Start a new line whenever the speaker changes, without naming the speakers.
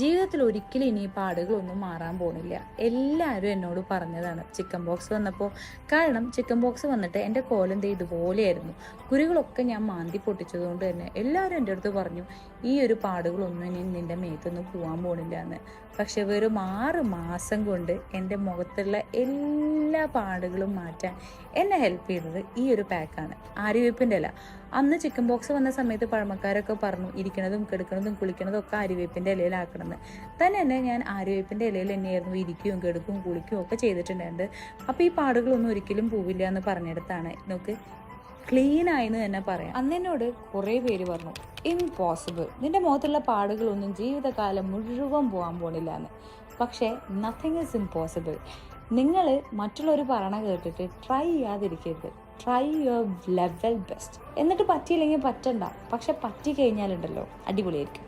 ജീവിതത്തിൽ ഒരിക്കലും ഇനി പാടുകളൊന്നും മാറാൻ പോണില്ല. എല്ലാവരും എന്നോട് പറഞ്ഞതാണ് ചിക്കൻ ബോക്സ് വന്നപ്പോൾ. കാരണം ചിക്കൻ ബോക്സ് വന്നിട്ട് എൻ്റെ കോലം ദേ ഇതുപോലെയായിരുന്നു. കുരുകളൊക്കെ ഞാൻ മാന്തി പൊട്ടിച്ചതുകൊണ്ട് തന്നെ എല്ലാവരും എൻ്റെ അടുത്ത് പറഞ്ഞു ഈ ഒരു പാടുകളൊന്നും ഇനി നിൻ്റെ മേത്തൊന്നും പോകാൻ പോണില്ല എന്ന്. പക്ഷെ വെറും 6 മാസം കൊണ്ട് എൻ്റെ മുഖത്തുള്ള എല്ലാ പാടുകളും മാറ്റാൻ എന്നെ ഹെൽപ്പ് ചെയ്തത് ഈ ഒരു പാക്കാണ്, ആര്യവേപ്പിൻ്റെ ഇല. അന്ന് ചിക്കൻ ബോക്സ് വന്ന സമയത്ത് പഴമക്കാരൊക്കെ പറഞ്ഞു ഇരിക്കണതും കിടക്കണതും കുളിക്കണതും ഒക്കെ ആര്യവേപ്പിൻ്റെ ഇലയിലാക്കണമെന്ന്. തന്നെ ഞാൻ ആര്യവേപ്പിൻ്റെ ഇലയിൽ തന്നെയായിരുന്നു ഇരിക്കുകയും കിടക്കും കുളിക്കുകയും ഒക്കെ ചെയ്തിട്ടുണ്ടായിരുന്നു. അപ്പോൾ ഈ പാടുകളൊന്നും ഒരിക്കലും പോവില്ല എന്ന് പറഞ്ഞിടത്താണ് നോക്ക് ക്ലീൻ ആയെന്ന് തന്നെ പറയാം. അന്ന് എന്നോട് കുറേ പേര് പറഞ്ഞു ഇംപോസിബിൾ, നിന്റെ മുഖത്തുള്ള പാടുകളൊന്നും ജീവിതകാലം മുഴുവൻ പോകാൻ പോണില്ല എന്ന്. പക്ഷേ നത്തിങ് ഈസ് ഇംപോസിബിൾ. നിങ്ങൾ മറ്റുള്ളവർ പറയണ കേട്ടിട്ട് ട്രൈ ചെയ്യാതിരിക്കരുത്. Try your level best. എന്നിട്ട് പറ്റിയില്ലെങ്കിൽ പറ്റണ്ട, പക്ഷെ പറ്റി കഴിഞ്ഞാലുണ്ടല്ലോ അടിപൊളിയായിരിക്കും.